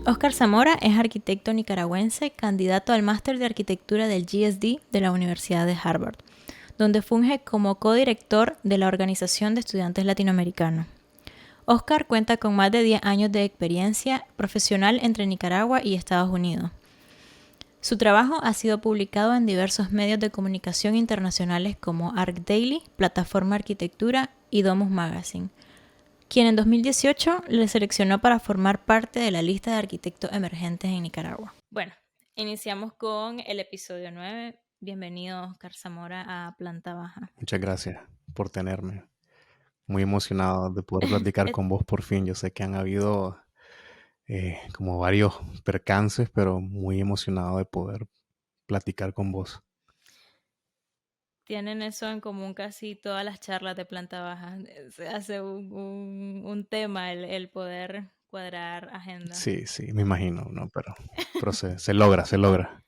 Óscar Zamora es arquitecto nicaragüense, candidato al máster de arquitectura del GSD de la Universidad de Harvard, donde funge como codirector de la Organización de Estudiantes Latinoamericanos. Óscar cuenta con más de 10 años de experiencia profesional entre Nicaragua y Estados Unidos. Su trabajo ha sido publicado en diversos medios de comunicación internacionales como ArcDaily, Plataforma Arquitectura y Domus Magazine, quien en 2018 le seleccionó para formar parte de la lista de arquitectos emergentes en Nicaragua. Bueno, iniciamos con el episodio 9. Bienvenido, Óscar Zamora, a Planta Baja. Muchas gracias por tenerme. Muy emocionado de poder platicar con vos por fin. Yo sé que han habido como varios percances, pero muy emocionado de poder platicar con vos. Tienen eso en común casi todas las charlas de Planta Baja. Se hace un tema el poder cuadrar agenda. Sí, sí, me imagino, ¿no? Pero se logra, se logra.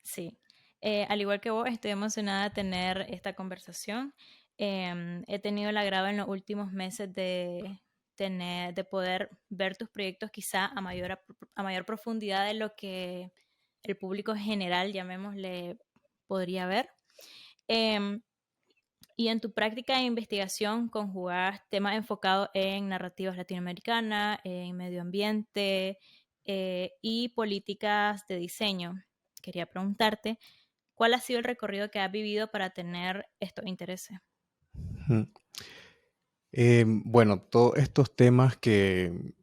Sí. Al igual que vos, estoy emocionada de tener esta conversación. He tenido el agrado en los últimos meses de poder ver tus proyectos quizá a mayor profundidad de lo que el público general, llamémosle, podría ver. Em, y en tu práctica de investigación conjugás temas enfocados en narrativas latinoamericanas, en medio ambiente y políticas de diseño. Quería preguntarte, ¿cuál ha sido el recorrido que has vivido para tener estos intereses? Ujú. Bueno, todos estos temas que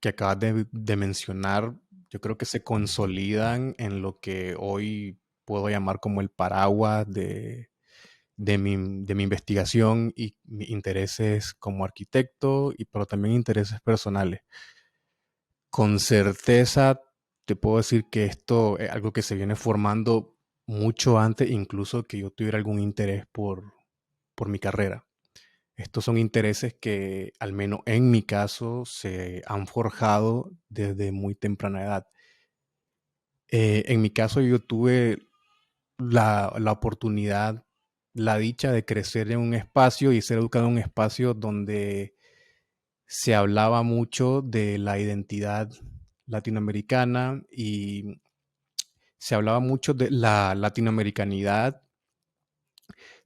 acabas de mencionar, yo creo que se consolidan en lo que hoy puedo llamar como el paraguas de mi investigación y mis intereses como arquitecto, pero también intereses personales. Con certeza te puedo decir que esto es algo que se viene formando mucho antes, incluso que yo tuviera algún interés por mi carrera. Estos son intereses que, al menos en mi caso, se han forjado desde muy temprana edad. En mi caso, yo tuve la oportunidad, la dicha de crecer en un espacio y ser educado en un espacio donde se hablaba mucho de la identidad latinoamericana y se hablaba mucho de la latinoamericanidad,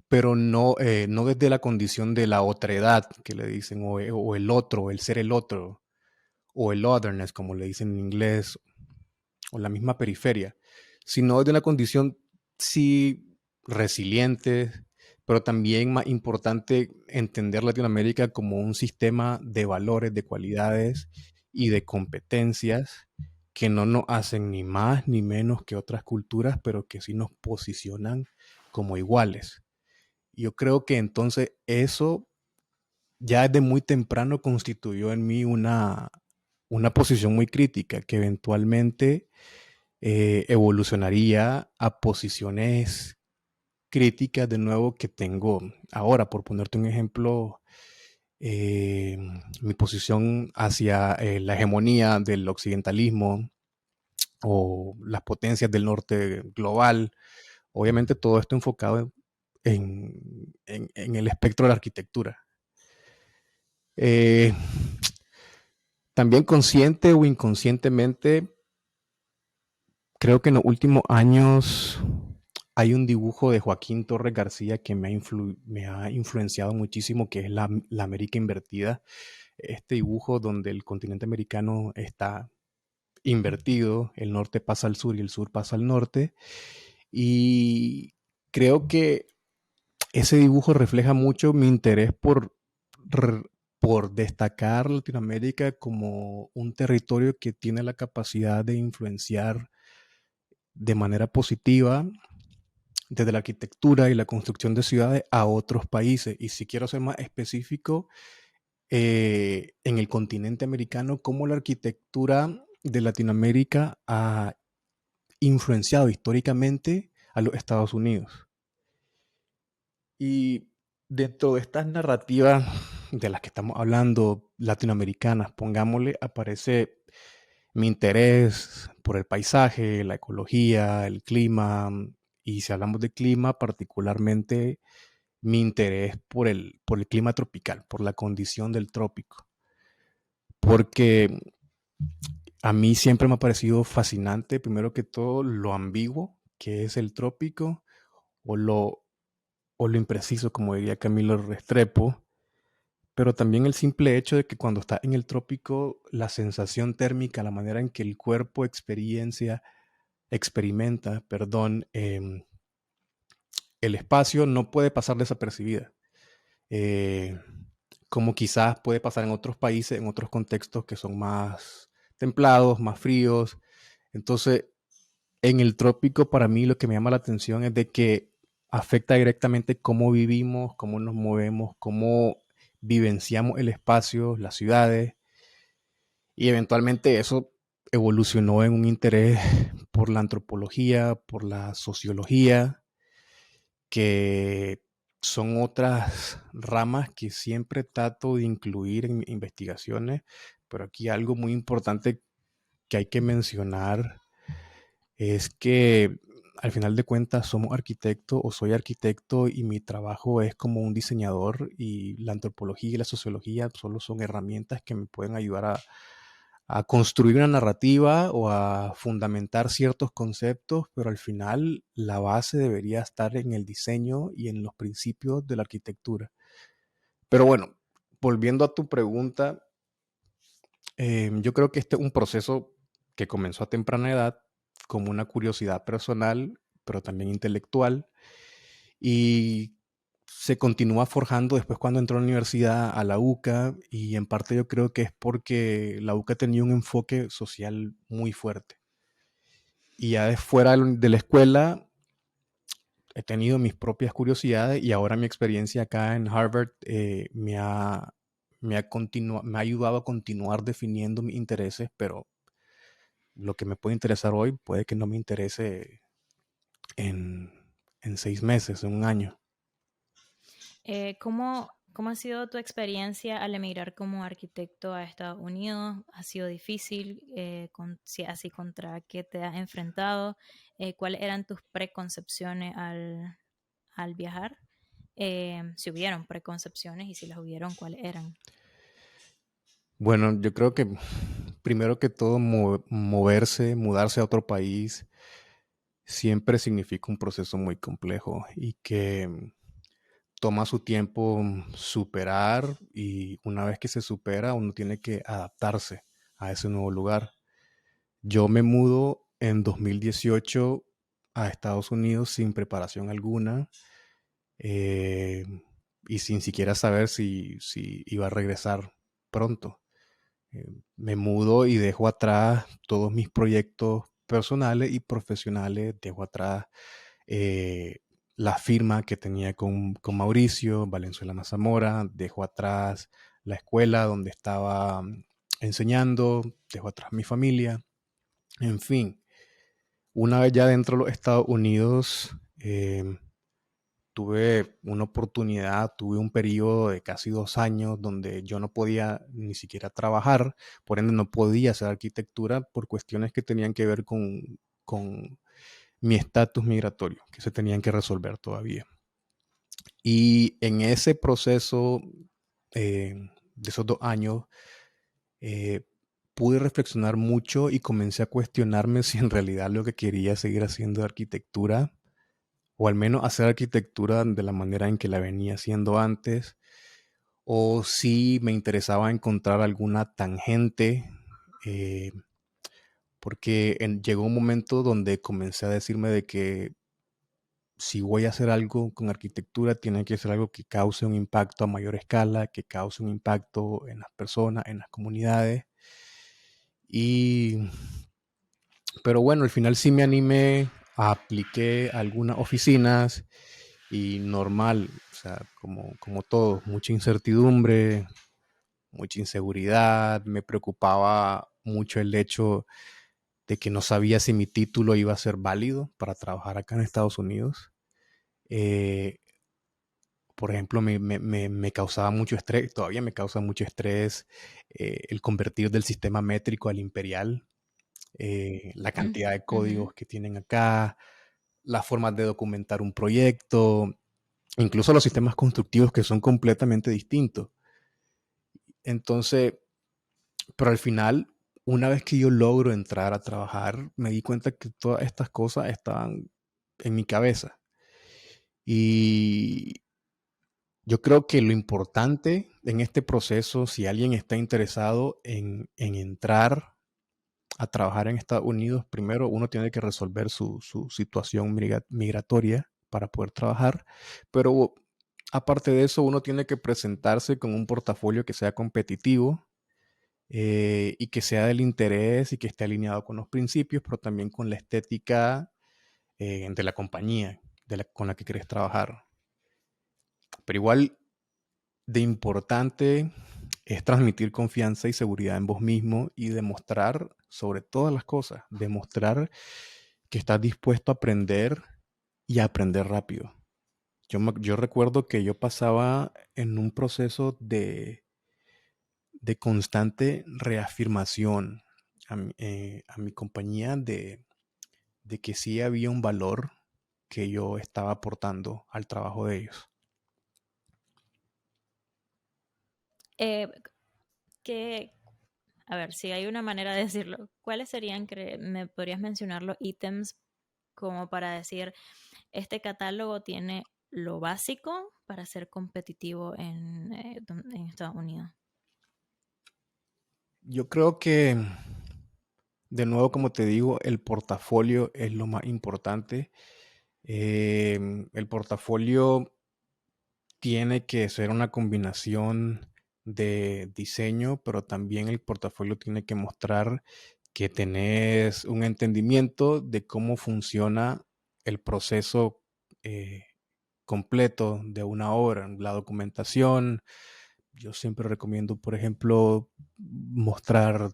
pero no desde la condición de la otredad, que le dicen, o el otro, el ser el otro, o el otherness, como le dicen en inglés, o la misma periferia, sino desde la condición, sí, resiliente, pero también más importante entender Latinoamérica como un sistema de valores, de cualidades y de competencias que no nos hacen ni más ni menos que otras culturas, pero que sí nos posicionan como iguales. Yo creo que entonces eso ya desde muy temprano constituyó en mí una posición muy crítica que eventualmente evolucionaría a posiciones críticas de nuevo que tengo ahora. Por ponerte un ejemplo, eh, mi posición hacia la hegemonía del occidentalismo o las potencias del norte global. Obviamente todo esto enfocado en el espectro de la arquitectura. Eh, También consciente o inconscientemente, creo que en los últimos años hay un dibujo de Joaquín Torres García que me ha influenciado muchísimo, que es la América invertida. Este dibujo donde el continente americano está invertido, el norte pasa al sur y el sur pasa al norte. Y creo que ese dibujo refleja mucho mi interés por destacar Latinoamérica como un territorio que tiene la capacidad de influenciar de manera positiva desde la arquitectura y la construcción de ciudades a otros países. Y si quiero ser más específico, en el continente americano, cómo la arquitectura de Latinoamérica ha influenciado históricamente a los Estados Unidos. Y dentro de estas narrativas de las que estamos hablando, latinoamericanas, pongámosle, aparece mi interés por el paisaje, la ecología, el clima, y si hablamos de clima, particularmente mi interés por el clima tropical, por la condición del trópico. Porque A mí siempre me ha parecido fascinante, primero que todo, lo ambiguo que es el trópico o lo impreciso, como diría Camilo Restrepo, pero también el simple hecho de que cuando está en el trópico, la sensación térmica, la manera en que el cuerpo experimenta, perdón, el espacio no puede pasar desapercibida. Eh, Como quizás puede pasar en otros países, en otros contextos que son más templados, más fríos. Entonces, en el trópico, para mí lo que me llama la atención es de que afecta directamente cómo vivimos, cómo nos movemos, cómo vivenciamos el espacio, las ciudades, y eventualmente eso evolucionó en un interés por la antropología, por la sociología, que son otras ramas que siempre trato de incluir en mis investigaciones, pero aquí algo muy importante que hay que mencionar es que al final de cuentas somos arquitectos o soy arquitecto y mi trabajo es como un diseñador y la antropología y la sociología solo son herramientas que me pueden ayudar a construir una narrativa o a fundamentar ciertos conceptos, pero al final la base debería estar en el diseño y en los principios de la arquitectura. Pero bueno, volviendo a tu pregunta, yo creo que este es un proceso que comenzó a temprana edad como una curiosidad personal, pero también intelectual, y se continúa forjando después cuando entró a la universidad, a la UCA, y en parte yo creo que es porque la UCA tenía un enfoque social muy fuerte. Y ya de fuera de la escuela he tenido mis propias curiosidades y ahora mi experiencia acá en Harvard me ha ayudado a continuar definiendo mis intereses, pero lo que me puede interesar hoy puede que no me interese en, en 6 meses, en un año. ¿Cómo ha sido tu experiencia al emigrar como arquitecto a Estados Unidos? ¿Ha sido difícil? Si así, ¿contra qué te has enfrentado? ¿Cuáles eran tus preconcepciones al viajar? Si hubieron preconcepciones y si las hubieron, ¿cuáles eran? Bueno, yo creo que primero que todo mudarse a otro país siempre significa un proceso muy complejo y que toma su tiempo superar, y una vez que se supera uno tiene que adaptarse a ese nuevo lugar. Yo me mudo en 2018 a Estados Unidos sin preparación alguna, eh, y sin siquiera saber si iba a regresar pronto. Me mudo y dejo atrás todos mis proyectos personales y profesionales, dejo atrás eh, la firma que tenía con Mauricio, Valenzuela Mazamora, dejo atrás la escuela donde estaba enseñando, dejo atrás mi familia, en fin. Una vez ya dentro de los Estados Unidos, tuve una oportunidad, tuve un periodo de casi 2 años donde yo no podía ni siquiera trabajar, por ende no podía hacer arquitectura por cuestiones que tenían que ver con mi estatus migratorio, que se tenían que resolver todavía. Y en ese proceso de esos 2 años, eh, pude reflexionar mucho y comencé a cuestionarme si en realidad lo que quería seguir haciendo arquitectura, o al menos hacer arquitectura de la manera en que la venía haciendo antes, o si me interesaba encontrar alguna tangente, eh, porque llegó un momento donde comencé a decirme de que si voy a hacer algo con arquitectura, tiene que ser algo que cause un impacto a mayor escala, que cause un impacto en las personas, en las comunidades. Y, pero bueno, al final sí me animé, apliqué a algunas oficinas y normal, o sea, como todo, mucha incertidumbre, mucha inseguridad, me preocupaba mucho el hecho de que no sabía si mi título iba a ser válido para trabajar acá en Estados Unidos. Eh, por ejemplo, me causaba mucho estrés, todavía me causa mucho estrés el convertir del sistema métrico al imperial, la Mm, cantidad de ujú. códigos que tienen acá, las formas de documentar un proyecto, incluso los sistemas constructivos que son completamente distintos. Entonces, pero al final una vez que yo logro entrar a trabajar, me di cuenta que todas estas cosas estaban en mi cabeza. Y yo creo que lo importante en este proceso, si alguien está interesado en entrar a trabajar en Estados Unidos, primero uno tiene que resolver su situación migratoria para poder trabajar, pero aparte de eso, uno tiene que presentarse con un portafolio que sea competitivo, y que sea del interés y que esté alineado con los principios, pero también con la estética, de la compañía con la que quieres trabajar. Pero igual de importante es transmitir confianza y seguridad en vos mismo y demostrar, sobre todas las cosas, demostrar que estás dispuesto a aprender y a aprender rápido. Yo recuerdo que yo pasaba en un proceso de constante reafirmación a mi compañía de que sí había un valor que yo estaba aportando al trabajo de ellos. Eh, que, a ver, si hay una manera de decirlo, ¿cuáles serían, me podrías mencionar los ítems como para decir, este catálogo tiene lo básico para ser competitivo en Estados Unidos? Yo creo que, de nuevo, como te digo, el portafolio es lo más importante. El portafolio tiene que ser una combinación de diseño, pero también el portafolio tiene que mostrar que tenés un entendimiento de cómo funciona el proceso, eh, completo de una obra, la documentación. Yo siempre recomiendo, por ejemplo, mostrar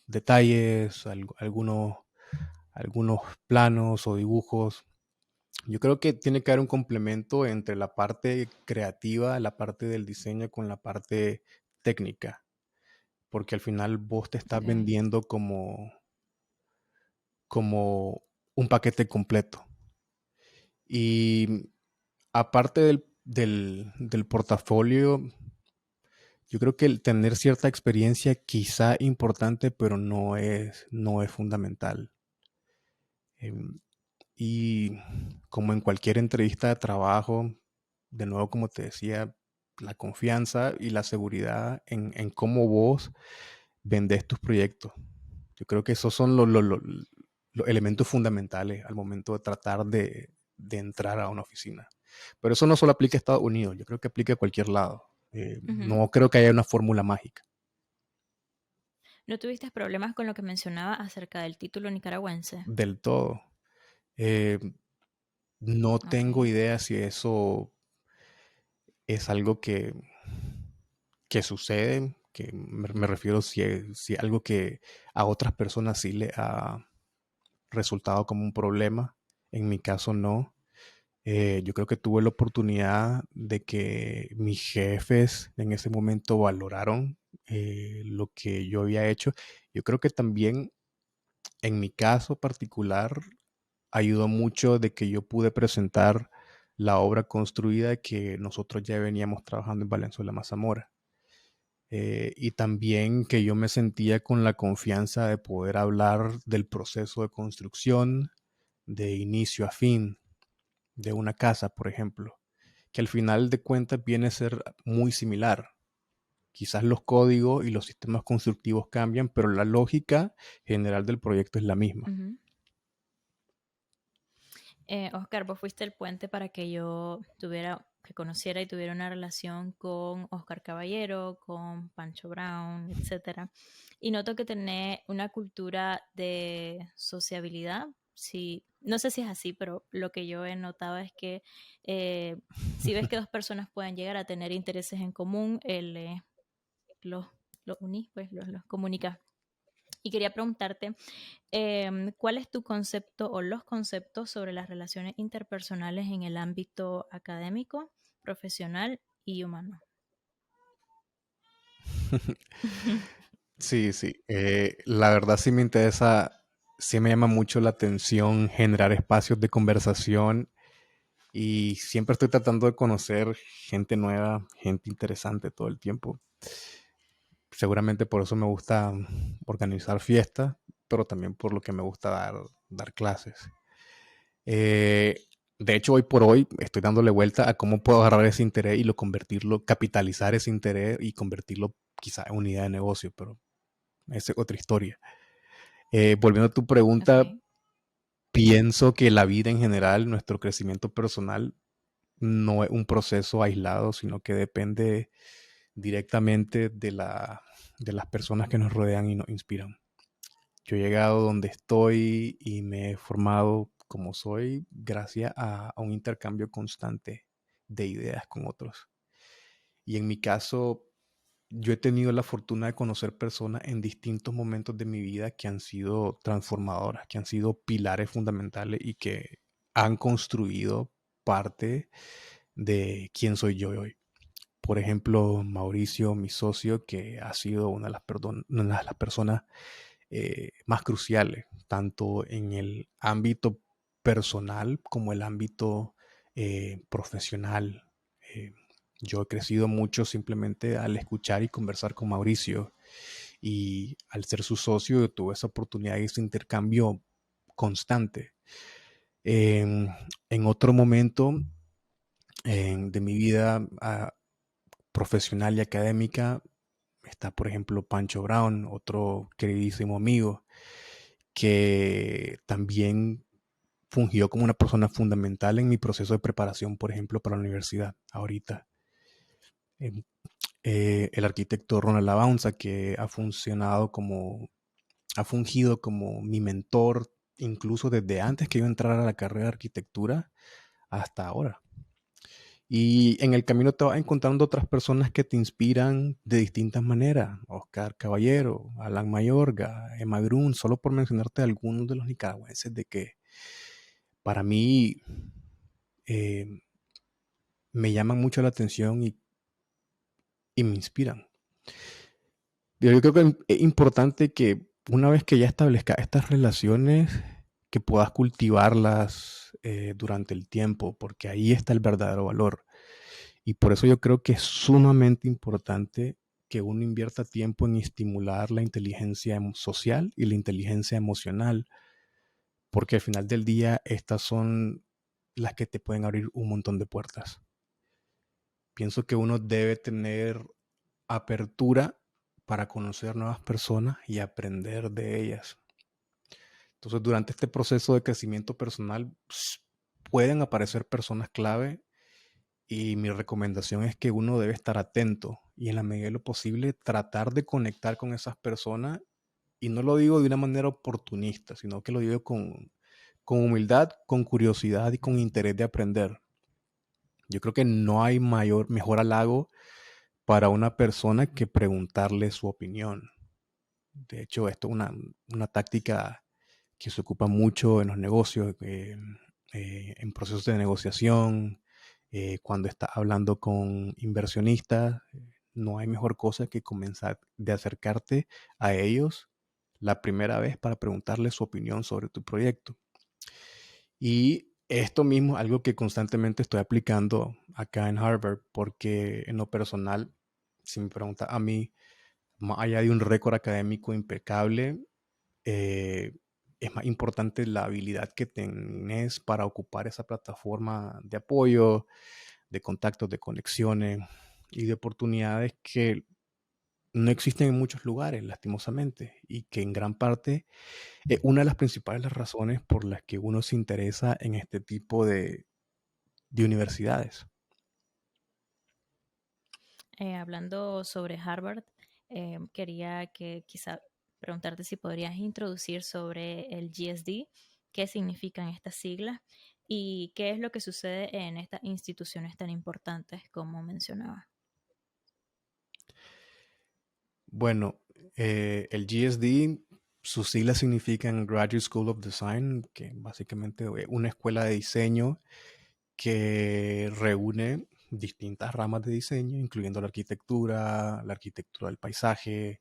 detalles, algunos planos o dibujos. Yo creo que tiene que haber un complemento entre la parte creativa, la parte del diseño con la parte técnica, porque al final vos te estás Okay. vendiendo como un paquete completo. Y aparte del portafolio, yo creo que el tener cierta experiencia quizá importante, pero no es fundamental. Em, y como en cualquier entrevista de trabajo, de nuevo, como te decía, la confianza y la seguridad en cómo vos vendés tus proyectos. Yo creo que esos son los elementos fundamentales al momento de tratar de entrar a una oficina. Pero eso no solo aplica a Estados Unidos, yo creo que aplica a cualquier lado. Ujú. No creo que haya una fórmula mágica ¿No tuviste problemas con lo que mencionaba acerca del título nicaragüense? del todo. Eh, no Ok. tengo idea si eso es algo que sucede, que me refiero si algo que a otras personas sí le ha resultado como un problema. En mi caso no. Yo creo que tuve la oportunidad de que mis jefes en ese momento valoraron, lo que yo había hecho. Yo creo que también en mi caso particular ayudó mucho de que yo pude presentar la obra construida que nosotros ya veníamos trabajando en Valenzuela Mazamora. Y también que yo me sentía con la confianza de poder hablar del proceso de construcción de inicio a fin de una casa, por ejemplo, que al final de cuentas viene a ser muy similar. Quizás los códigos y los sistemas constructivos cambian, pero la lógica general del proyecto es la misma. Ujú. Oscar, vos fuiste el puente para que yo tuviera, que conociera y tuviera una relación con Oscar Caballero, con Pancho Brown, etcétera. Y noto que tenés una cultura de sociabilidad. Sí, no sé si es así, pero lo que yo he notado es que eh, si ves que dos personas pueden llegar a tener intereses en común, los, los unís, pues los comunicas. Y quería preguntarte, ¿cuál es tu concepto o los conceptos sobre las relaciones interpersonales en el ámbito académico, profesional y humano? Sí, sí. La verdad sí me interesa, sí me llama mucho la atención generar espacios de conversación y siempre estoy tratando de conocer gente nueva, gente interesante todo el tiempo. Seguramente por eso me gusta organizar fiestas, pero también por lo que me gusta dar clases. Eh, de hecho, hoy por hoy estoy dándole vuelta a cómo puedo agarrar ese interés y convertirlo, capitalizar ese interés y convertirlo quizá en una idea de negocio, pero esa es otra historia. Volviendo a tu pregunta, Ok. pienso que la vida en general, nuestro crecimiento personal, no es un proceso aislado, sino que depende directamente de las personas que nos rodean y nos inspiran. Yo he llegado donde estoy y me he formado como soy gracias a un intercambio constante de ideas con otros. Y en mi caso, yo he tenido la fortuna de conocer personas en distintos momentos de mi vida que han sido transformadoras, que han sido pilares fundamentales y que han construido parte de quién soy yo hoy. Por ejemplo, Mauricio, mi socio, que ha sido una de las personas más cruciales, tanto en el ámbito personal como el ámbito profesional. Eh, yo he crecido mucho simplemente al escuchar y conversar con Mauricio, y al ser su socio tuve esa oportunidad y ese intercambio constante. Eh, en otro momento de mi vida profesional y académica está, por ejemplo, Pancho Brown, otro queridísimo amigo, que también fungió como una persona fundamental en mi proceso de preparación, por ejemplo, para la universidad ahorita. Eh, el arquitecto Ronald Abaunza, que ha fungido como mi mentor, incluso desde antes que yo entrara a la carrera de arquitectura hasta ahora. Y en el camino te vas encontrando otras personas que te inspiran de distintas maneras. Oscar Caballero, Alan Mayorga, Emma Grun, solo por mencionarte algunos de los nicaragüenses de que para mí eh, me llaman mucho la atención y me inspiran. Yo creo que es importante que una vez que ya establezcas estas relaciones, que puedas cultivarlas durante el tiempo, porque ahí está el verdadero valor. Y por eso yo creo que es sumamente importante que uno invierta tiempo en estimular la inteligencia social y la inteligencia emocional, porque al final del día estas son las que te pueden abrir un montón de puertas. Pienso que uno debe tener apertura para conocer nuevas personas y aprender de ellas. Entonces, durante este proceso de crecimiento personal, pueden aparecer personas clave, y mi recomendación es que uno debe estar atento y en la medida de lo posible tratar de conectar con esas personas. Y no lo digo de una manera oportunista, sino que lo digo con humildad, con curiosidad y con interés de aprender. Yo creo que no hay mejor halago para una persona que preguntarle su opinión. De hecho, esto es una táctica que se ocupa mucho en los negocios, en procesos de negociación, cuando estás hablando con inversionistas. No hay mejor cosa que comenzar de acercarte a ellos la primera vez para preguntarles su opinión sobre tu proyecto. Y esto mismo es algo que constantemente estoy aplicando acá en Harvard, porque en lo personal, si me preguntas a mí, más allá de un récord académico impecable, es más importante la habilidad que tenés para ocupar esa plataforma de apoyo, de contactos, de conexiones y de oportunidades que no existen en muchos lugares, lastimosamente, y que en gran parte es una de las principales razones por las que uno se interesa en este tipo de universidades. Hablando sobre Harvard, quería que quizá preguntarte si podrías introducir sobre el GSD, qué significan estas siglas y qué es lo que sucede en estas instituciones tan importantes como mencionaba. Bueno, el GSD, sus siglas significan Graduate School of Design, que básicamente es una escuela de diseño que reúne distintas ramas de diseño, incluyendo la arquitectura del paisaje,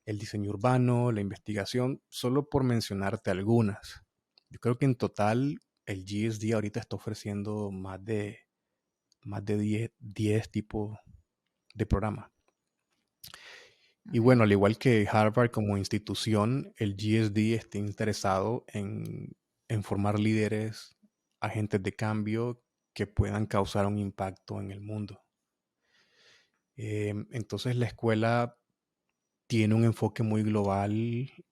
el diseño urbano, la investigación, solo por mencionarte algunas. Yo creo que en total el GSD ahorita está ofreciendo más de 10 tipos de programas. Y bueno, al igual que Harvard como institución, el GSD está interesado en formar líderes, agentes de cambio que puedan causar un impacto en el mundo. Entonces la escuela tiene un enfoque muy global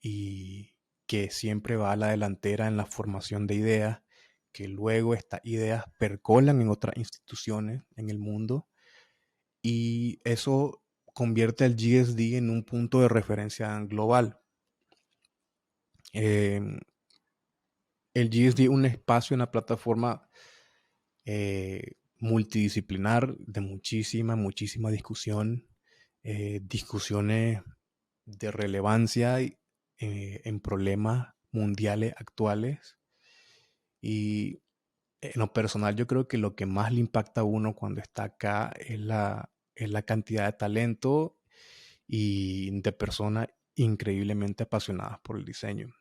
y que siempre va a la delantera en la formación de ideas, que luego estas ideas percolan en otras instituciones en el mundo y eso convierte al GSD en un punto de referencia global. El GSD es un espacio, una plataforma multidisciplinar de muchísima discusión, discusiones de relevancia en problemas mundiales actuales. Y en lo personal, yo creo que lo que más le impacta a uno cuando está acá es la cantidad de talento y de personas increíblemente apasionadas por el diseño.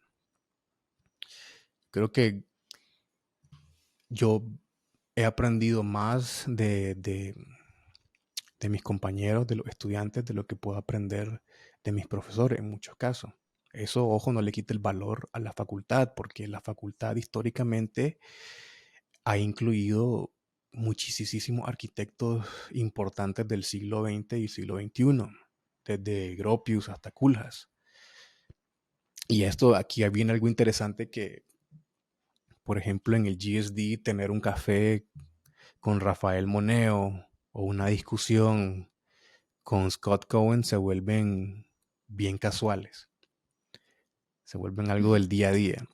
Creo que yo he aprendido más de mis compañeros, de los estudiantes, de lo que puedo aprender de mis profesores en muchos casos. Eso, ojo, no le quita el valor a la facultad, porque la facultad históricamente ha incluido muchísimos arquitectos importantes del siglo XX y siglo XXI, desde Gropius hasta Koolhaas. Y esto, aquí viene algo interesante que, por ejemplo, en el GSD, tener un café con Rafael Moneo o una discusión con Scott Cohen se vuelven bien casuales, se vuelven algo del día a día.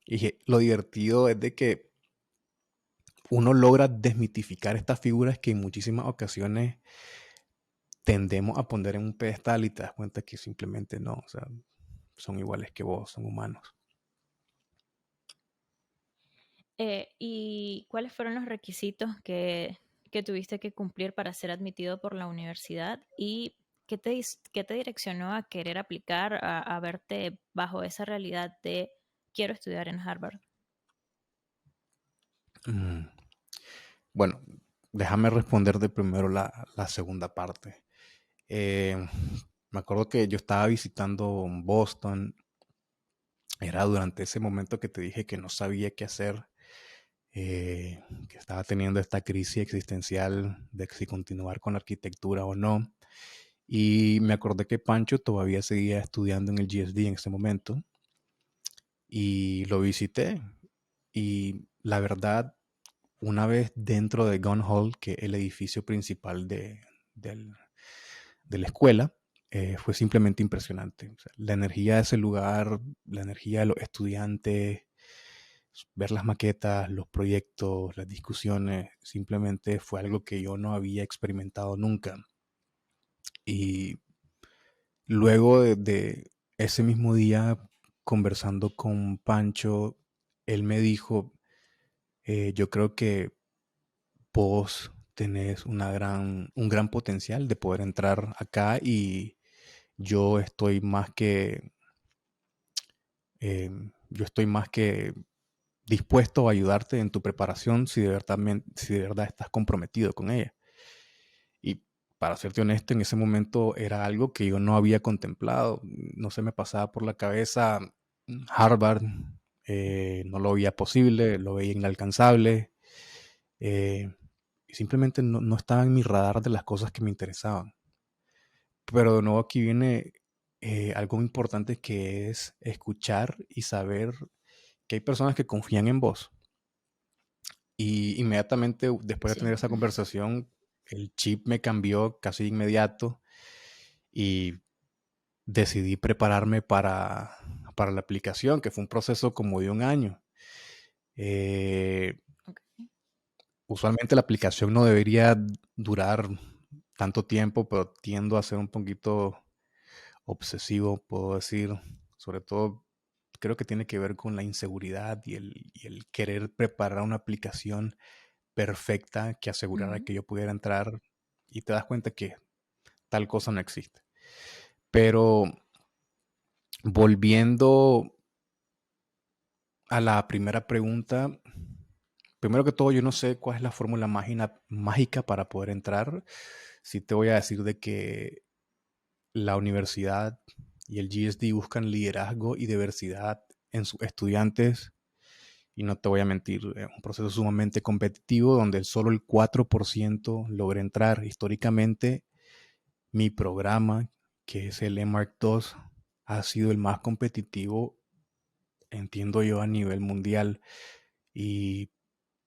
Y lo divertido es de que uno logra desmitificar estas figuras que en muchísimas ocasiones tendemos a poner en un pedestal y te das cuenta que simplemente no, o sea, son iguales que vos, son humanos. ¿Y cuáles fueron los requisitos que tuviste que cumplir para ser admitido por la universidad? ¿Y qué te direccionó a querer aplicar, a verte bajo esa realidad de quiero estudiar en Harvard? Mm. Bueno, déjame responder de primero la segunda parte. Eh, Me acuerdo que yo estaba visitando Boston. Era durante ese momento que te dije que no sabía qué hacer, que estaba teniendo esta crisis existencial de si continuar con la arquitectura o no. Y me acordé que Pancho todavía seguía estudiando en el GSD en ese momento y lo visité. Y la verdad, una vez dentro de Gun Hall, que es el edificio principal del- de la escuela, fue simplemente impresionante. O sea, la energía de ese lugar, la energía de los estudiantes, ver las maquetas, los proyectos, las discusiones, simplemente fue algo que yo no había experimentado nunca. Y luego de ese mismo día, conversando con Pancho, él me dijo, yo creo que vos tenés un gran potencial de poder entrar acá y yo estoy más que, eh, yo estoy más que dispuesto a ayudarte en tu preparación si de verdad estás comprometido con ella. Y para serte honesto, en ese momento era algo que yo no había contemplado. No se me pasaba por la cabeza Harvard, no lo veía posible, lo veía inalcanzable. Y simplemente no estaba en mi radar de las cosas que me interesaban. Pero de nuevo aquí viene algo importante que es escuchar y saber que hay personas que confían en vos. Y inmediatamente después de tener Sí. esa conversación, el chip me cambió casi de inmediato y decidí prepararme para la aplicación, que fue un proceso como de un año. Eh, Ok. Usualmente la aplicación no debería durar tanto tiempo, pero tiendo a ser un poquito obsesivo, puedo decir. Sobre todo, creo que tiene que ver con la inseguridad y el querer preparar una aplicación perfecta que asegurara Ujú. que yo pudiera entrar y te das cuenta que tal cosa no existe. Pero volviendo a la primera pregunta, primero que todo yo no sé cuál es la fórmula mágica para poder entrar. Sí te voy a decir de que la universidad y el GSD buscan liderazgo y diversidad en sus estudiantes. Y no te voy a mentir, es un proceso sumamente competitivo donde solo el 4% logra entrar. Históricamente, mi programa, que es el EMARC 2, ha sido el más competitivo, entiendo yo, a nivel mundial. Y,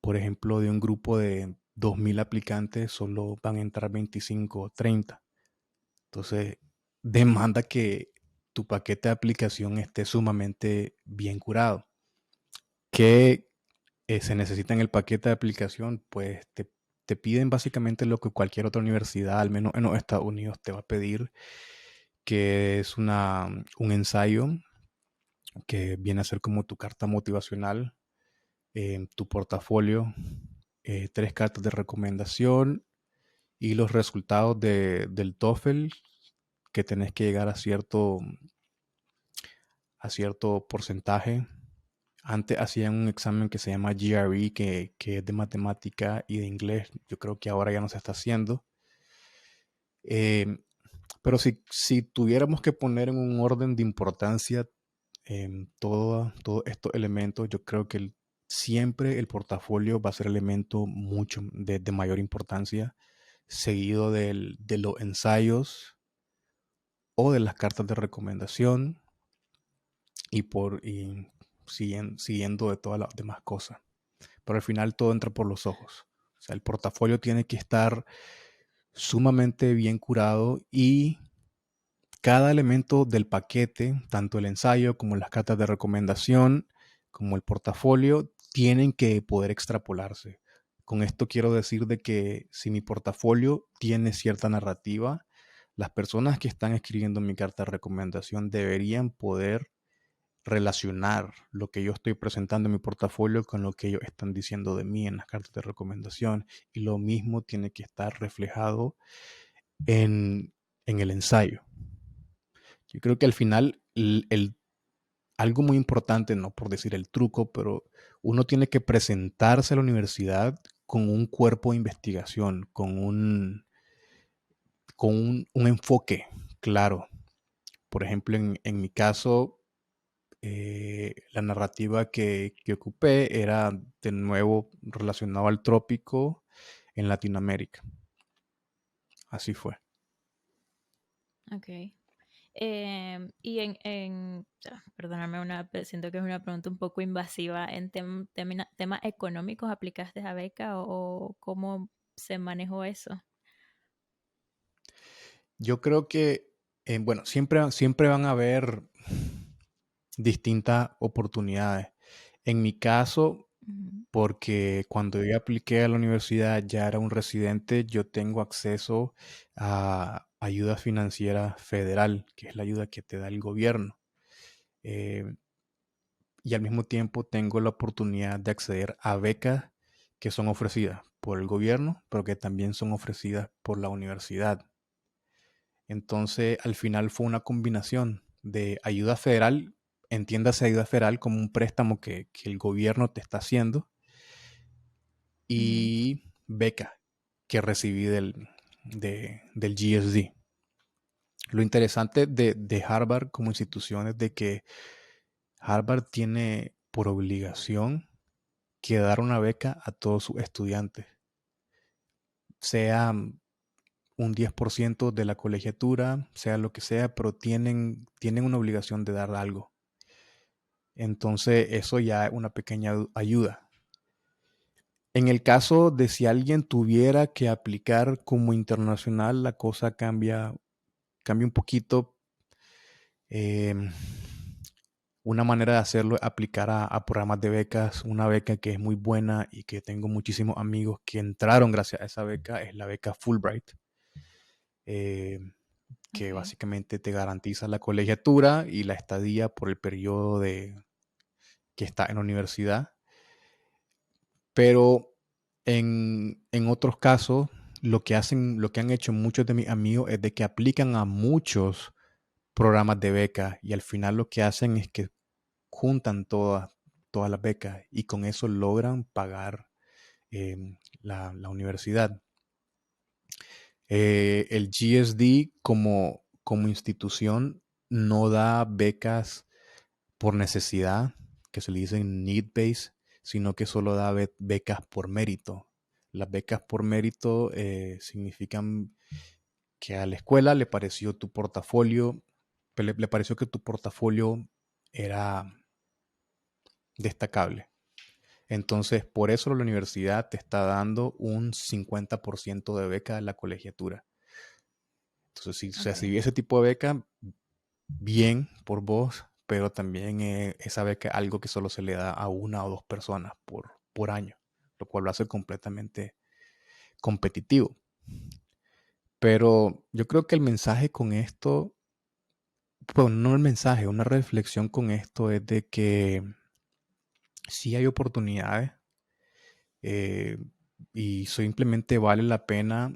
por ejemplo, de un grupo de 2.000 aplicantes, solo van a entrar 25 o 30. Entonces, demanda que tu paquete de aplicación esté sumamente bien curado. ¿Qué se necesita en el paquete de aplicación? Pues te piden básicamente lo que cualquier otra universidad, al menos en los Estados Unidos, te va a pedir, que es un ensayo que viene a ser como tu carta motivacional, tu portafolio, 3 cartas de recomendación y los resultados del TOEFL, que tenés que llegar a cierto porcentaje. Antes hacían un examen que se llama GRE, que es de matemática y de inglés. Yo creo que ahora ya no se está haciendo. Eh, pero si tuviéramos que poner en un orden de importancia todos estos elementos, yo creo que siempre el portafolio va a ser el elemento mucho de mayor importancia, seguido de los ensayos o de las cartas de recomendación y siguiendo de todas las demás cosas. Pero al final todo entra por los ojos. O sea, el portafolio tiene que estar sumamente bien curado y cada elemento del paquete, tanto el ensayo como las cartas de recomendación, como el portafolio, tienen que poder extrapolarse. Con esto quiero decir de que si mi portafolio tiene cierta narrativa, las personas que están escribiendo mi carta de recomendación deberían poder relacionar lo que yo estoy presentando en mi portafolio con lo que ellos están diciendo de mí en las cartas de recomendación. Y lo mismo tiene que estar reflejado en el ensayo. Yo creo que al final algo muy importante, no por decir el truco, pero uno tiene que presentarse a la universidad con un cuerpo de investigación, con un enfoque claro. Por ejemplo, en mi caso, la narrativa que ocupé era de nuevo relacionado al trópico en Latinoamérica. Así fue. Ok. Y perdóname, siento que es una pregunta un poco invasiva. ¿En temas económicos aplicaste a beca o cómo se manejó eso? Yo creo que, bueno, siempre van a haber distintas oportunidades. En mi caso, Ujú. porque cuando yo apliqué a la universidad ya era un residente, yo tengo acceso a ayuda financiera federal, que es la ayuda que te da el gobierno. Eh, y al mismo tiempo tengo la oportunidad de acceder a becas que son ofrecidas por el gobierno, pero que también son ofrecidas por la universidad. Entonces, al final fue una combinación de ayuda federal, entiéndase ayuda federal como un préstamo que el gobierno te está haciendo, Ujú. y beca que recibí del GSD. Lo interesante de Harvard como institución es de que Harvard tiene por obligación que dar una beca a todos sus estudiantes, sea un 10% de la colegiatura, sea lo que sea, pero tienen una obligación de dar algo. Entonces eso ya es una pequeña ayuda. En el caso de si alguien tuviera que aplicar como internacional, la cosa cambia un poquito. Eh, una manera de hacerlo es aplicar a programas de becas. Una beca que es muy buena y que tengo muchísimos amigos que entraron gracias a esa beca es la beca Fulbright, eh, que Ok. básicamente te garantiza la colegiatura y la estadía por el periodo que está en la universidad. Pero en otros casos, lo que han hecho muchos de mis amigos es de que aplican a muchos programas de beca y al final lo que hacen es que juntan todas las becas y con eso logran pagar la universidad. El GSD, como como institución no da becas por necesidad, que se le dicen need-based, sino que solo da becas por mérito. Las becas por mérito significan que a la escuela le pareció tu portafolio, le pareció que tu portafolio era destacable. Entonces, por eso la universidad te está dando un 50% de beca de la colegiatura. Entonces, si se recibe ese tipo de beca, bien por vos, pero también esa beca es algo que solo se le da a una o dos personas por año, lo cual lo hace completamente competitivo. Pero yo creo que el mensaje con esto, bueno, no el mensaje, una reflexión con esto es de que sí hay oportunidades eh, y simplemente vale la pena,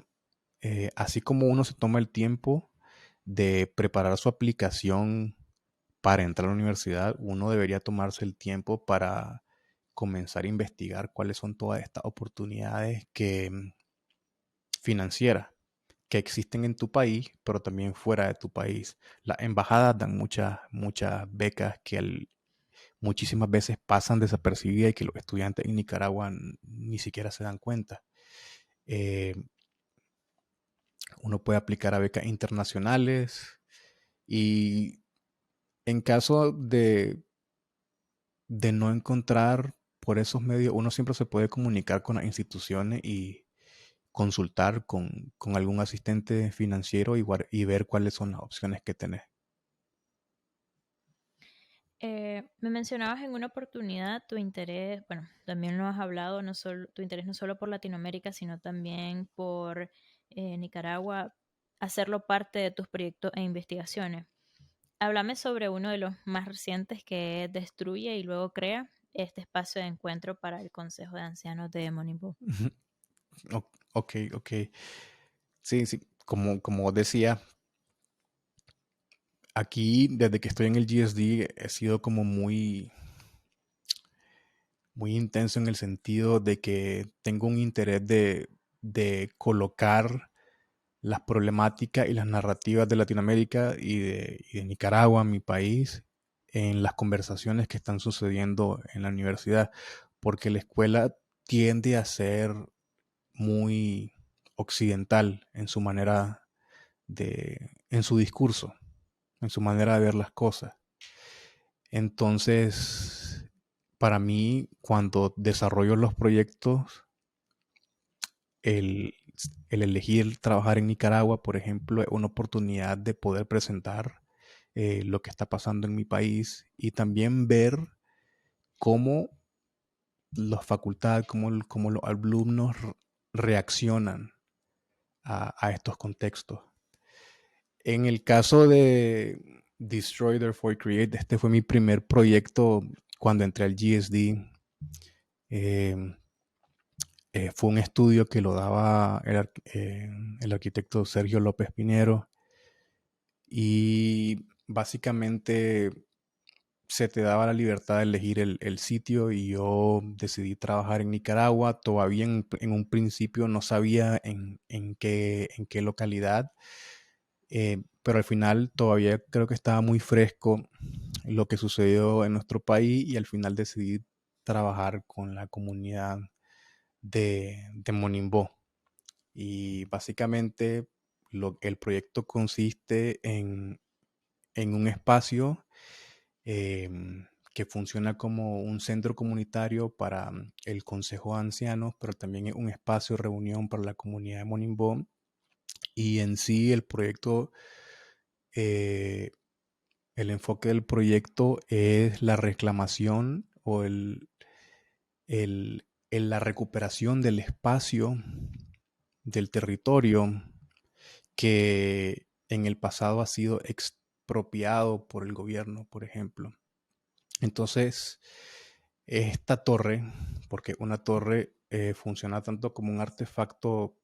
así como uno se toma el tiempo de preparar su aplicación para entrar a la universidad, uno debería tomarse el tiempo para comenzar a investigar cuáles son todas estas oportunidades financieras que existen en tu país, pero también fuera de tu país. Las embajadas dan muchas becas que muchísimas veces pasan desapercibidas y que los estudiantes en Nicaragua ni siquiera se dan cuenta. Eh, Uno puede aplicar a becas internacionales y en caso de no encontrar por esos medios, uno siempre se puede comunicar con las instituciones y consultar con algún asistente financiero y ver cuáles son las opciones que tenés. Me mencionabas en una oportunidad tu interés, bueno, también lo has hablado, tu interés no solo por Latinoamérica, sino también por Nicaragua, hacerlo parte de tus proyectos e investigaciones. Háblame sobre uno de los más recientes que destruye y luego crea este espacio de encuentro para el Consejo de Ancianos de Monimbo. Ok, ok. Sí, sí, como decía, aquí desde que estoy en el GSD he sido como muy intenso en el sentido de que tengo un interés de colocar las problemáticas y las narrativas de Latinoamérica y de Nicaragua, mi país, en las conversaciones que están sucediendo en la universidad, porque la escuela tiende a ser muy occidental en su manera en su discurso, en su manera de ver las cosas. Entonces, para mí, cuando desarrollo los proyectos, el, el elegir trabajar en Nicaragua, por ejemplo, es una oportunidad de poder presentar lo que está pasando en mi país y también ver cómo las facultades, cómo los alumnos reaccionan a estos contextos. En el caso de Destroy Therefore Create, este fue mi primer proyecto cuando entré al GSD. Eh, Fue un estudio que lo daba el arquitecto Sergio López Pinero y básicamente se te daba la libertad de elegir el sitio y yo decidí trabajar en Nicaragua. Todavía en un principio no sabía en qué localidad, pero al final todavía creo que estaba muy fresco lo que sucedió en nuestro país y al final decidí trabajar con la comunidad de Monimbó. Y básicamente el proyecto consiste en un espacio que funciona como un centro comunitario para el Consejo de Ancianos, pero también es un espacio de reunión para la comunidad de Monimbó. Y en sí eh, el enfoque del proyecto es la reclamación o la recuperación del espacio, del territorio que en el pasado ha sido expropiado por el gobierno, por ejemplo. Entonces, esta torre, porque una torre funciona tanto como un artefacto,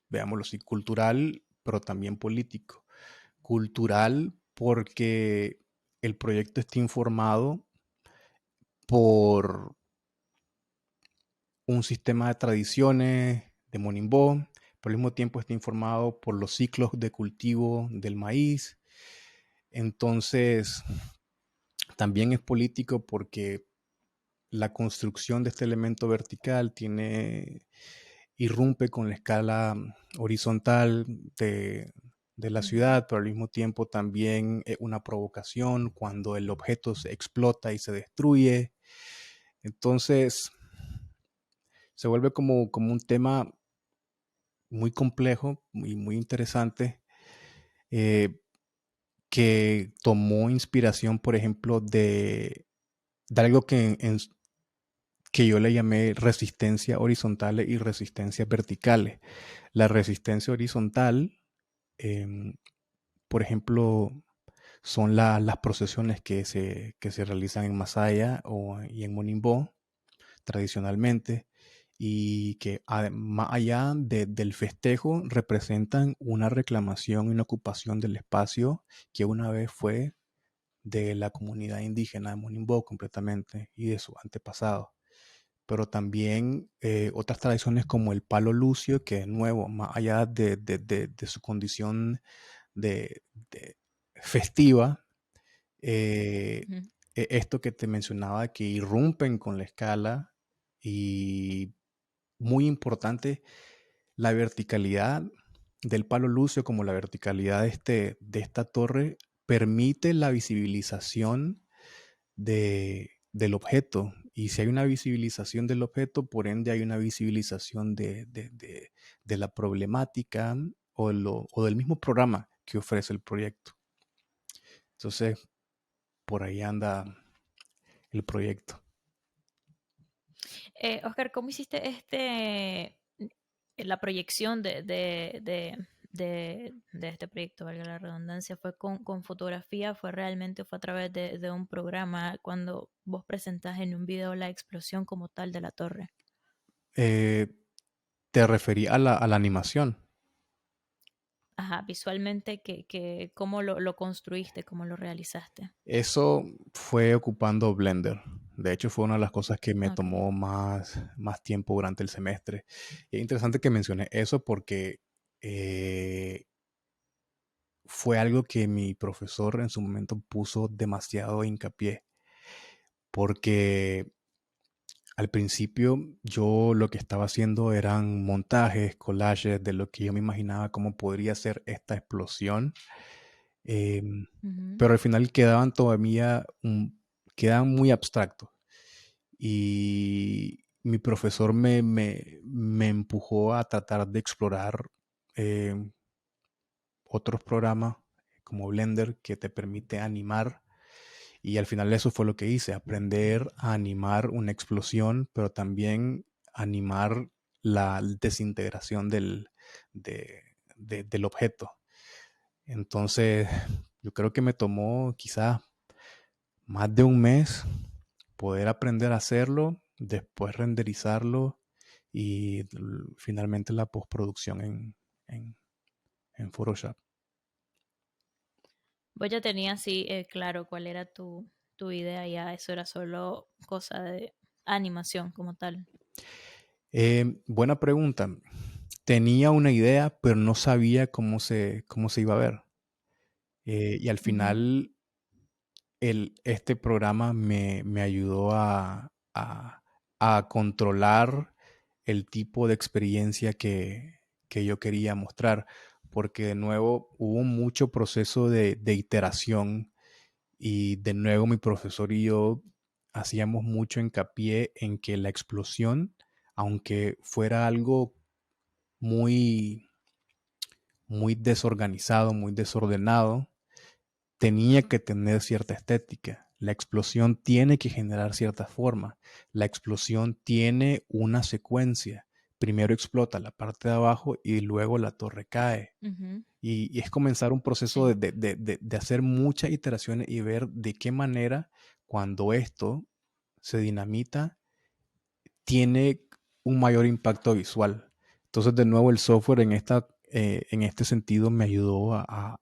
veámoslo así, cultural, pero también político. Cultural porque el proyecto está informado por un sistema de tradiciones de Monimbó, pero al mismo tiempo está informado por los ciclos de cultivo del maíz. Entonces, también es político porque la construcción de este elemento vertical irrumpe con la escala horizontal de la ciudad, pero al mismo tiempo también es una provocación cuando el objeto se explota y se destruye. Entonces, se vuelve como un tema muy complejo y muy interesante, que tomó inspiración, por ejemplo, de algo que yo le llamé resistencia horizontales y resistencias verticales. La resistencia horizontal, por ejemplo, son las procesiones que se realizan en Masaya y en Monimbo tradicionalmente, y que más allá del festejo representan una reclamación y una ocupación del espacio que una vez fue de la comunidad indígena de Monimbo completamente y de sus antepasados. Pero también otras tradiciones como el palo lucio, que de nuevo, más allá de su condición de festiva, Ujú. esto que te mencionaba, que irrumpen con la escala, y muy importante, la verticalidad del palo lucio como la verticalidad de esta torre permite la visibilización del objeto. Y si hay una visibilización del objeto, por ende hay una visibilización de la problemática o del mismo programa que ofrece el proyecto. Entonces, por ahí anda el proyecto. Oscar, ¿cómo hiciste la proyección de este proyecto, valga la redundancia? ¿Fue con fotografía? ¿Fue a través de un programa cuando vos presentás en un video la explosión como tal de la torre? Eh, Te referí a la animación. Ajá, visualmente, ¿cómo lo construiste, cómo lo realizaste? Eso fue ocupando Blender. De hecho, fue una de las cosas que me Ok. tomó más tiempo durante el semestre. Y es interesante que mencioné eso porque eh, fue algo que mi profesor en su momento puso demasiado hincapié. Porque al principio yo lo que estaba haciendo eran montajes, collages de lo que yo me imaginaba cómo podría ser esta explosión. Em, Ujú. pero al final quedaban todavía, quedaban muy abstractos. Y mi profesor me empujó a tratar de explorar otros programas como Blender que te permite animar. Y al final eso fue lo que hice, aprender a animar una explosión, pero también animar la desintegración del objeto. Entonces, yo creo que me tomó quizás más de un mes poder aprender a hacerlo, después renderizarlo y finalmente la postproducción en, en Photoshop. Vos ya tenías así claro cuál era tu idea, ya eso era solo cosa de animación como tal. Buena pregunta. Tenía una idea, pero no sabía cómo se iba a ver. Y al Ujú. final este programa me ayudó a controlar el tipo de experiencia que yo quería mostrar, porque de nuevo hubo mucho proceso de iteración, y de nuevo mi profesor y yo hacíamos mucho hincapié en que la explosión, aunque fuera algo muy, muy desorganizado, muy desordenado, tenía que tener cierta estética. La explosión tiene que generar cierta forma. La explosión tiene una secuencia. Primero explota la parte de abajo y luego la torre cae. Ujú. Y es comenzar un proceso Sí. de hacer muchas iteraciones y ver de qué manera, cuando esto se dinamita, tiene un mayor impacto visual. Entonces, de nuevo, el software en este sentido me ayudó a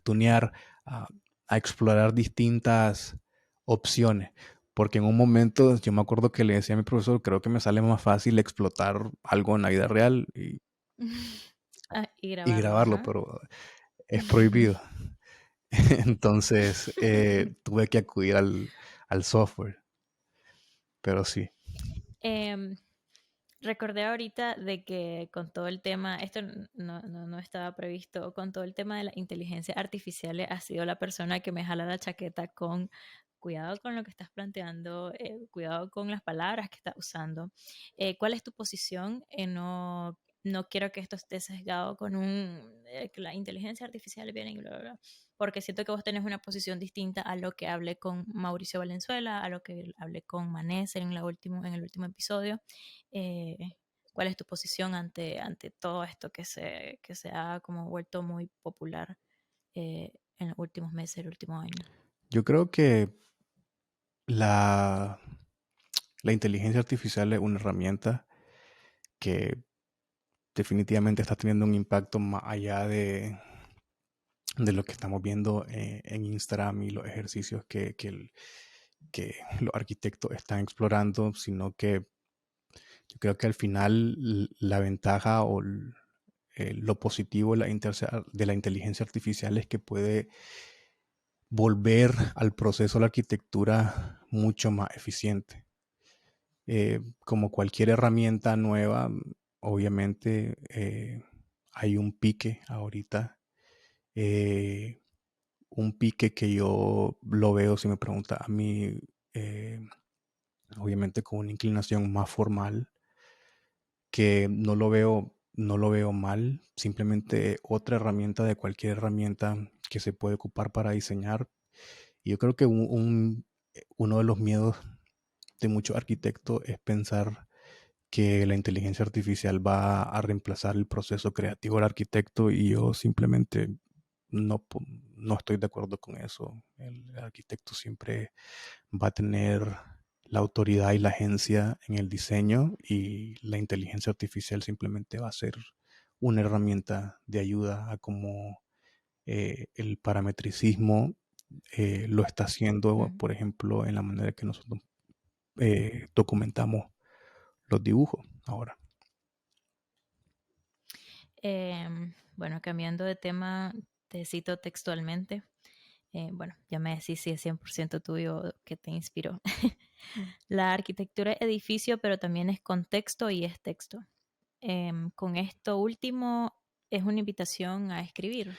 tunear, a, a explorar distintas opciones. Porque en un momento yo me acuerdo que le decía a mi profesor, creo que me sale más fácil explotar algo en la vida real. Y y grabarlo, grabarlo, ajá. pero es prohibido. Entonces tuve que acudir al software, pero sí. Em, Recordé ahorita de que con todo el tema, esto no estaba previsto, con todo el tema de la inteligencia artificial, ha sido la persona que me jala la chaqueta con cuidado con lo que estás planteando, cuidado con las palabras que estás usando. ¿Cuál es tu posición? No quiero que esto esté sesgado con que la inteligencia artificial viene y bla, bla, bla, porque siento que vos tenés una posición distinta a lo que hablé con Mauricio Valenzuela, a lo que hablé con Manés en el último episodio. eh, ¿Cuál es tu posición ante todo esto que se ha como vuelto muy popular en los últimos meses, el último año? Yo creo que la, la inteligencia artificial es una herramienta que definitivamente está teniendo un impacto más allá de lo que estamos viendo en Instagram y los ejercicios que los arquitectos están explorando, sino que yo creo que al final la ventaja o lo positivo de la inteligencia artificial es que puede volver al proceso de la arquitectura mucho más eficiente. Como cualquier herramienta nueva, obviamente hay un pique ahorita. eh, un pique que yo lo veo, si me pregunta a mí, eh, obviamente con una inclinación más formal, que no lo veo mal, simplemente otra herramienta de cualquier herramienta que se puede ocupar para diseñar. Y yo creo que uno de los miedos de muchos arquitectos es pensar que la inteligencia artificial va a reemplazar el proceso creativo del arquitecto y yo simplemente no estoy de acuerdo con eso. El arquitecto siempre va a tener la autoridad y la agencia en el diseño y la inteligencia artificial simplemente va a ser una herramienta de ayuda a cómo el parametricismo lo está haciendo, Ujú. por ejemplo, en la manera que nosotros documentamos los dibujos ahora. Bueno, cambiando de tema, te cito textualmente. Bueno, ya me decís si es 100% tuyo que te inspiró. La arquitectura es edificio, pero también es contexto y es texto. Con esto último, es una invitación a escribir.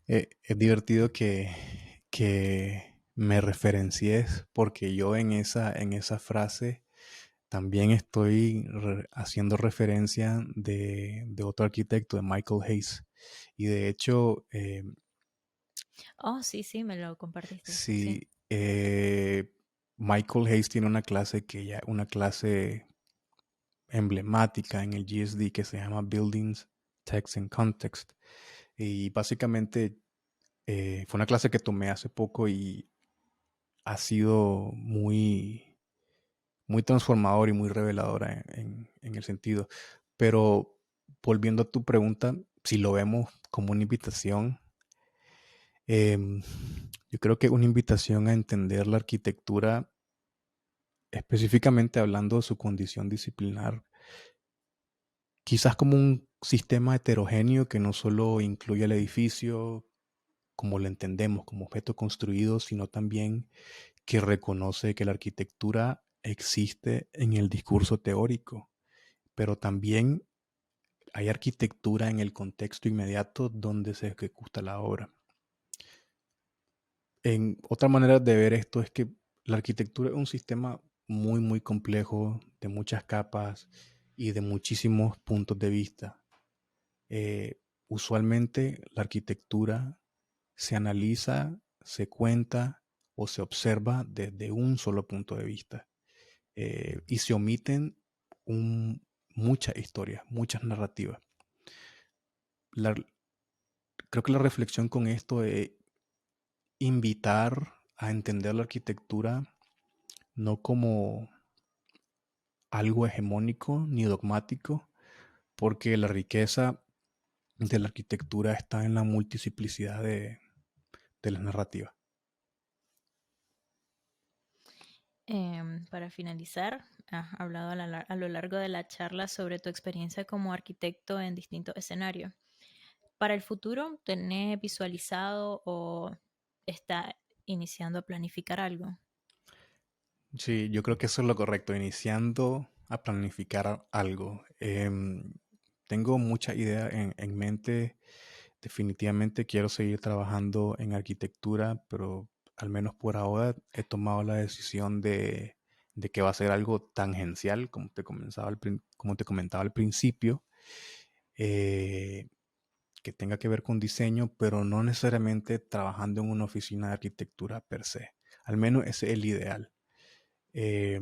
Es divertido que me referencies porque yo en esa frase también estoy haciendo referencia de otro arquitecto, de Michael Hayes. Y de hecho, Oh, sí, sí, me lo compartiste. Sí. sí, Michael Hayes tiene una clase emblemática en el GSD que se llama Buildings, Text and Context. Y básicamente fue una clase que tomé hace poco y ha sido muy transformador y muy reveladora en el sentido. Pero volviendo a tu pregunta, si lo vemos como una invitación, yo creo que una invitación a entender la arquitectura, específicamente hablando de su condición disciplinar, quizás como un sistema heterogéneo que no solo incluye el edificio como lo entendemos, como objeto construido, sino también que reconoce que la arquitectura existe en el discurso teórico, pero también hay arquitectura en el contexto inmediato donde se ejecuta la obra. En otra manera de ver esto es que la arquitectura es un sistema muy complejo, de muchas capas y de muchísimos puntos de vista. Usualmente la arquitectura se analiza, se cuenta o se observa desde un solo punto de vista. Y se omiten muchas historias, muchas narrativas. La- Creo que la reflexión con esto es invitar a entender la arquitectura no como algo hegemónico ni dogmático, porque la riqueza de la arquitectura está en la multiplicidad de las narrativas. Para finalizar, has hablado a lo largo de la charla sobre tu experiencia como arquitecto en distintos escenarios. Para el futuro, ¿tenés visualizado o está iniciando a planificar algo? Sí, yo creo que eso es lo correcto, iniciando a planificar algo. Tengo mucha idea en mente. Definitivamente quiero seguir trabajando en arquitectura, pero al menos por ahora he tomado la decisión de que va a ser algo tangencial, como te comentaba al principio, eh, que tenga que ver con diseño, pero no necesariamente trabajando en una oficina de arquitectura per se. Al menos ese es el ideal. Eh,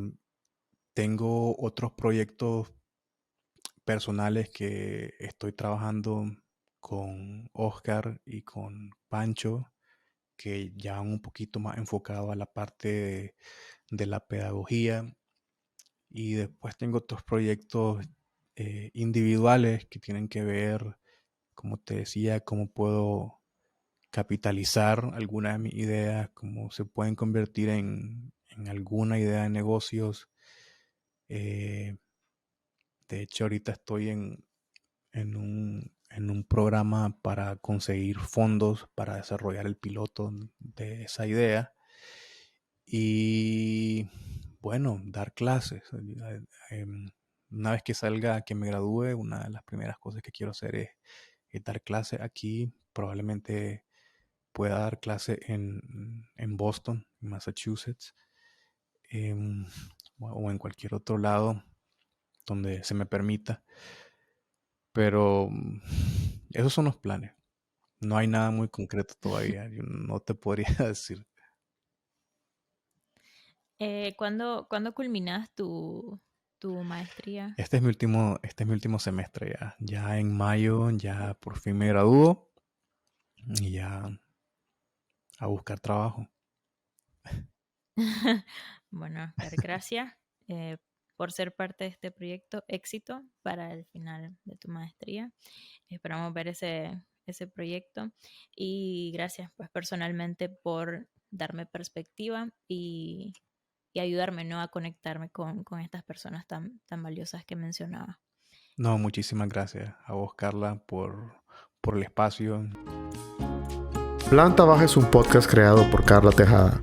Tengo otros proyectos personales que estoy trabajando con Oscar y con Pancho, que ya van un poquito más enfocado a la parte de la pedagogía. Y después tengo otros proyectos individuales que tienen que ver, como te decía, cómo puedo capitalizar algunas de mis ideas, cómo se pueden convertir en alguna idea de negocios. De hecho, ahorita estoy en un programa para conseguir fondos para desarrollar el piloto de esa idea. Y bueno, dar clases. Una vez que salga, que me gradúe, una de las primeras cosas que quiero hacer es dar clases aquí. Probablemente pueda dar clases en Boston, en Massachusetts, o en cualquier otro lado donde se me permita. Pero esos son los planes. No hay nada muy concreto todavía. Yo no te podría decir. ¿Cuándo culminas tu maestría? Este es mi último semestre ya. Ya en mayo, ya por fin me gradúo y ya a buscar trabajo. Bueno, Oscar, gracias por ser parte de este proyecto. Éxito para el final de tu maestría. Esperamos ver ese proyecto. Y gracias, pues, personalmente por darme perspectiva y ayudarme, ¿no?, a conectarme con estas personas tan valiosas que mencionaba. No, muchísimas gracias a vos, Carla, por el espacio. Planta Baja es un podcast creado por Carla Tejada.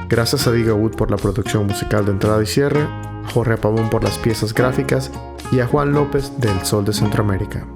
Gracias a Diga Wood por la producción musical de entrada y cierre, a Jorge Pavón por las piezas gráficas y a Juan López del Sol de Centroamérica.